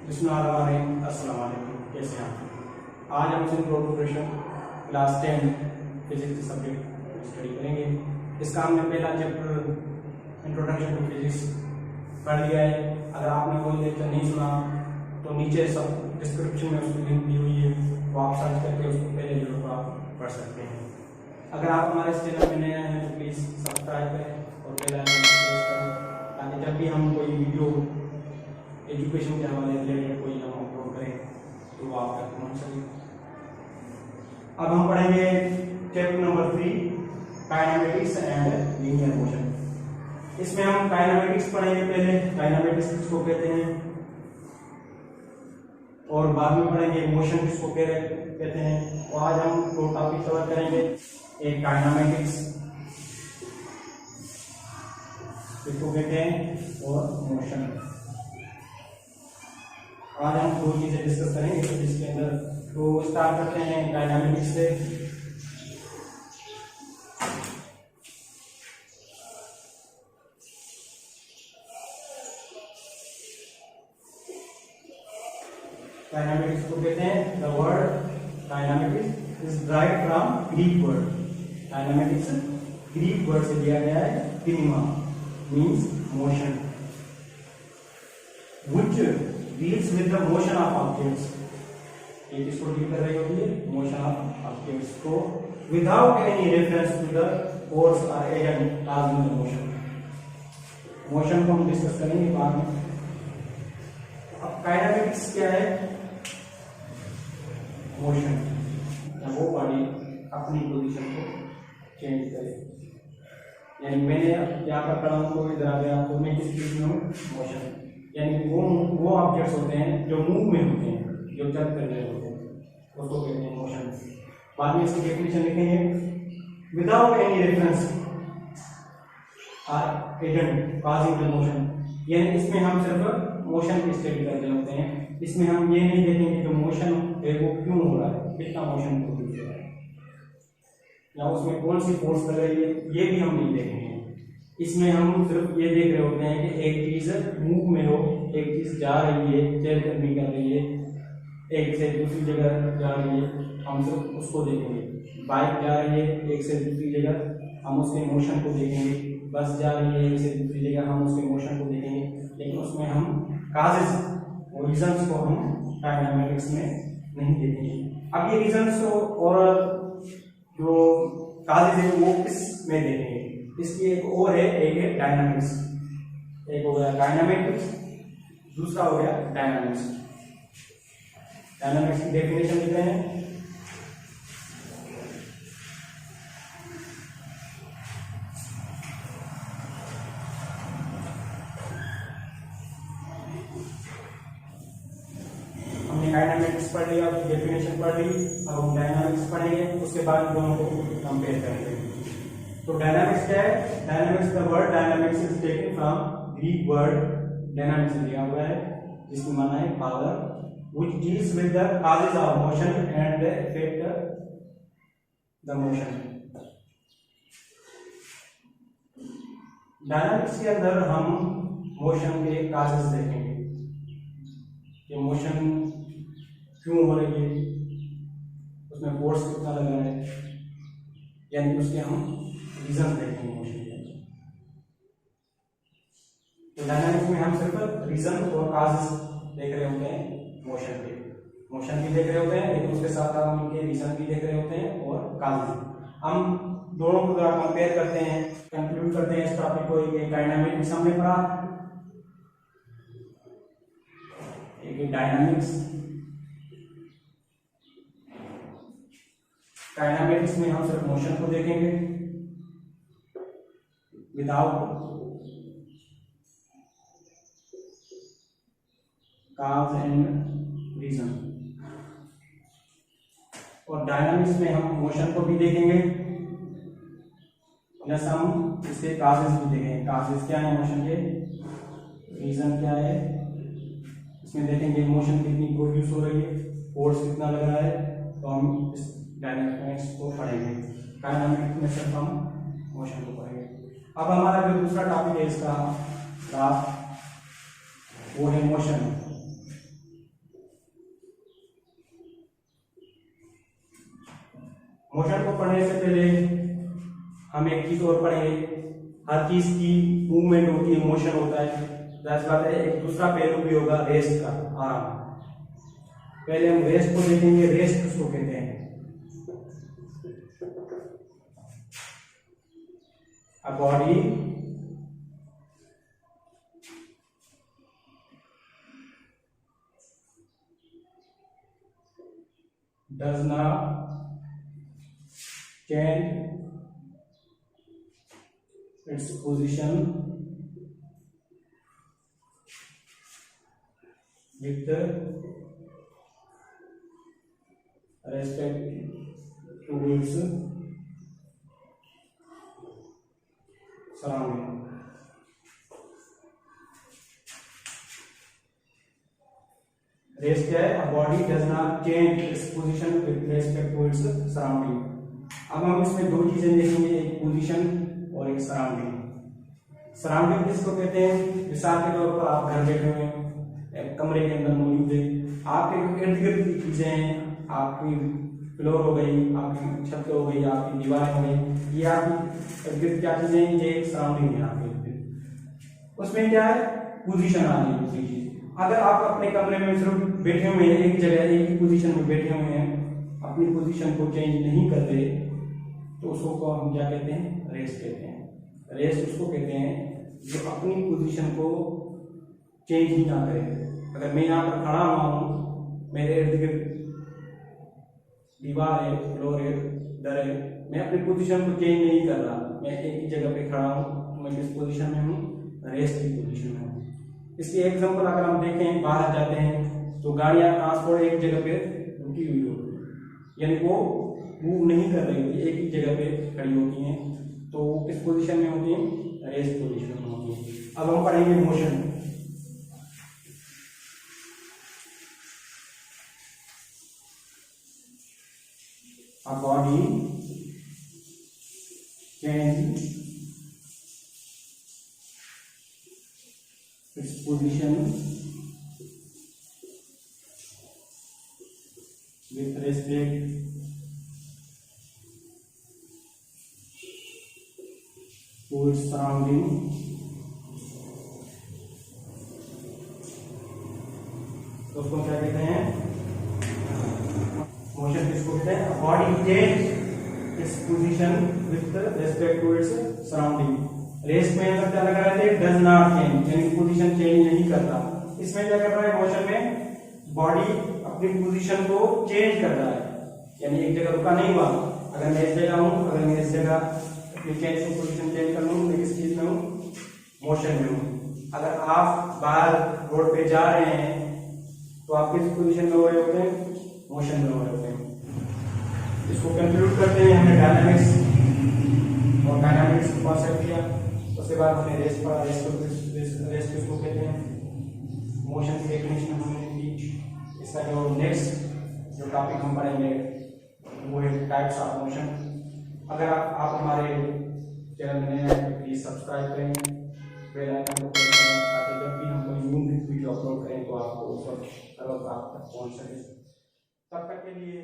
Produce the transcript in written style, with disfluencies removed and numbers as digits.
अस्सलाम वालेकुम, कैसे हैं आप। आज हम simple progression class 10 physics subject study करेंगे। इसका हमने पहला चैप्टर इंट्रोडक्शन टू फिजिक्स पढ़ लिया है। अगर आपने कोई लेक्चर नहीं सुना तो नीचे सब डिस्क्रिप्शन में उसकी लिंक दी हुई है, वो आप सर्च करके उसको पहले वीडियो को आप पढ़ सकते हैं। अगर आप हमारे इस चैनल में नए हैं तो प्लीज़ सब्सक्राइब करें और बेल आइकन प्रेस करें, ताकि जब भी हम कोई वीडियो एजुकेशन के हवाले रिलेटेड कोई हम अपलोड करें तो वो आप तक पहुँच सके। अब हम पढ़ेंगे chapter number 3 kinematics and linear motion. इसमें हम काइनेमेटिक्स पढ़ेंगे। पहले काइनेमेटिक्स किसको कहते हैं और बाद में पढ़ेंगे मोशन किसको कहते हैं। तो आज हम दो टॉपिक कवर करेंगे, एक काइनेमेटिक्स किसको कहते हैं और मोशन। आज हम दो चीजें डिस्कस करेंगे जिसके अंदर। तो स्टार्ट करते हैं काइनेमेटिक्स से। काइनेमेटिक्स को कहते हैं, the word kinematics is derived from Greek word. Kinematics Greek word से लिया गया है, kinema means motion, which deals with the motion of objects. ये किसको डील कर रही होती है, मोशन ऑफ ऑब्जेक्ट्स को, without any reference to the force और agent causing the motion. Motion को हम डिस्कस करेंगे बाद में। अब काइनेमेटिक्स क्या है, मोशन, वो बॉडी अपनी पोजीशन को चेंज करे। यानी मैंने यहाँ पर खड़ा हूँ तो इधर आ गया तो मैं किस चीज में हूँ, मोशन। यानी वो ऑब्जेक्ट्स होते हैं जो मूव में होते हैं, जो चल कर रहे होते हैं, उसको कहते हैं मोशन। बाद में इसकी डेफिनेशन लिखेंगे, विदाउट एनी रेफरेंस और एजेंट काजिंग द मोशन। यानी इसमें हम सिर्फ मोशन की स्टडी कर रहे होते हैं, इसमें हम ये नहीं देखेंगे कि मोशन है वो क्यों हो रहा है, कितना मोशन प्रोड्यूस हो रहा है, या उसमें कौन सी फोर्स लग रही है, ये भी हम नहीं देखेंगे। इसमें हम सिर्फ ये देख रहे होते हैं कि एक चीज मूव में हो, एक चीज जा रही है, चलकदमी कर रही है, एक से दूसरी जगह जा रही है, हम सिर्फ उसको देखेंगे। बाइक जा रही है एक से दूसरी जगह, हम उसके मोशन को देखेंगे। बस जा रही है एक से दूसरी जगह, हम उसके मोशन को देखेंगे। लेकिन उसमें हम काजेस और रीजंस को हम काइनेमेटिक्स में नहीं देखेंगे। अब ये रीजंस और जो काजेस है वो किस में देखेंगे, इसकी एक और है, एक है डायनामिक्स। एक हो गया काइनेमेटिक्स, दूसरा हो गया डायनामिक्स। डायनामिक्स की डेफिनेशन लिख रहे हैं, हमने काइनेमेटिक्स पढ़ लिया, डेफिनेशन पढ़ ली, अब हम डायनामिक्स पढ़ेंगे, उसके बाद दोनों को कंपेयर करेंगे। तो डायनामिक्स क्या है, dynamics the word dynamics is taken from Greek word dynamics लिया हुआ है, जिसकी माना है power, which deals with the causes of motion and affect the motion। Dynamics के अंदर हम मोशन के काजेस देखेंगे, ये मोशन क्यों हो रही है, उसमें फोर्स कितना लग रहा है, यानी उसके हम रीजन देखेंगे मोशन के। तो डायनामिक्स में हम सिर्फ रीजन और काजेस देख रहे होते हैं, मोशन भी देख रहे होते हैं, लेकिन उसके साथ हम उनके रीजन भी देख रहे होते हैं और काजेस। हम दोनों को कंपेयर करते हैं, कंक्लूड करते हैं इस टॉपिक को। एक डायनामिक्स हमने पढ़ा, एक डायनामिक्स। काइनेमेटिक्स में हम सिर्फ मोशन को देखेंगे विदाउट काज एंड रीजन, और डायनामिक्स में हम मोशन को भी देखेंगे प्लस हम इसके काजेस भी देखेंगे। काजेस क्या है मोशन के, रीजन क्या है, इसमें देखेंगे मोशन कितनी प्रोड्यूस हो रही है, फोर्स कितना लग रहा है। तो हम इस डायनामिक्स को पढ़ेंगे, काइनेमेटिक्स में सिर्फ हम मोशन को पढ़ेंगे। अब हमारा जो दूसरा टॉपिक है इसका वो है मोशन। मोशन को पढ़ने से पहले हम एक चीज और पढ़ेंगे, हर चीज की मूवमेंट होती है, मोशन होता है, जाहिर बात है एक दूसरा पहलू भी होगा रेस्ट का, आराम। पहले हम रेस्ट को देखेंगे, रेस्ट किसको कहते हैं? A body does not change its position with respect to its surrounding। Rest क्या है? A body does not change its position with respect to its surrounding। अब हम इसमें दो चीजें देखेंगे, एक पोजीशन और एक सराउंडिंग। सराउंडिंग किसको कहते हैं? मिसाल के तौर पर आप घर बैठे हुए हैं, एक कमरे के अंदर मौजूद है, आपके जो इर्द गिर्द की चीजें हैं, आपकी फ्लोर हो गई, आपकी छत हो गई, आपकी दीवारें हो गई, ये आपकी इर्द गिर्द क्या चीजें हैं? ये एक सराउंडिंग है आपके इर्द गिर्द। उसमें क्या है? पोजीशन आ रही है चीज। अगर आप अपने कमरे में सिर्फ बैठे हुए हैं, एक जगह एक ही पोजीशन में बैठे हुए हैं, अपनी पोजीशन को चेंज नहीं करते, तो उसको हम क्या कहते हैं? रेस्ट कहते हैं। रेस्ट उसको कहते हैं जो अपनी पोजीशन को चेंज ही ना करे। अगर मैं यहाँ पर खड़ा हुआ हूँ, मेरे इर्द गिर्द दीवार है, फ्लोर है, दर है, मैं अपनी पोजीशन को चेंज नहीं कर रहा, मैं एक ही जगह पे खड़ा हूँ, तो मैं किस पोजीशन में हूँ? रेस्ट की पोजीशन में हूँ। इसकी एग्जांपल अगर हम देखें, बाहर जाते हैं तो गाड़ियां ट्रांसपोर्ट एक जगह पे रुकी हुई होती है, यानी वो मूव नहीं कर रही होती, एक ही जगह पे खड़ी होती हैं, तो वो किस पोजीशन में होती हैं? रेस्ट पोजीशन में होती है। अब हम पढ़ेंगे motion. A body change its position with respect to its surrounding तो उसको क्या कहते हैं? मोशन किसको कहते हैं? Body change its position with respect to its surrounding. Rest में अगर क्या लगा रहता है? डज नॉट चेंज, यानी पोजीशन चेंज नहीं करता। इसमें क्या कर रहा है? मोशन में बॉडी अपनी पोजीशन को चेंज कर रहा है, यानी एक जगह रुका नहीं हुआ। अगर मैं इस जगह हूँ, अगर मैं इस जगह अपनी पोजीशन चेंज कर लूँ, मैं किस चीज में हूँ? मोशन में हूँ। अगर आप बाहर रोड पे जा रहे हैं तो आप किस पोजीशन में हो रहे होते हैं? मोशन में हो रहे होते हैं। इसको कंक्लूड करते हैं। हमने डायनामिक्स और डायनामिक्स कॉन्सेप्ट किया, उसके बाद हमने रेस्ट पढ़ा, रेस्ट किसको कहते हैं, मोशन की डेफिनेशन हमने की। इसका जो नेक्स्ट जो टॉपिक हम पढ़ेंगे वो है टाइप्स ऑफ मोशन। अगर आप हमारे चैनल में नए हैं तो प्लीज सब्सक्राइब करें, बेल आइकन को प्रेस करें, ताकि जब भी हम कोई न्यू वीडियो अपलोड करें तो आपको उस वक्त तुरंत आप तक पहुंच सके। तब तक के लिए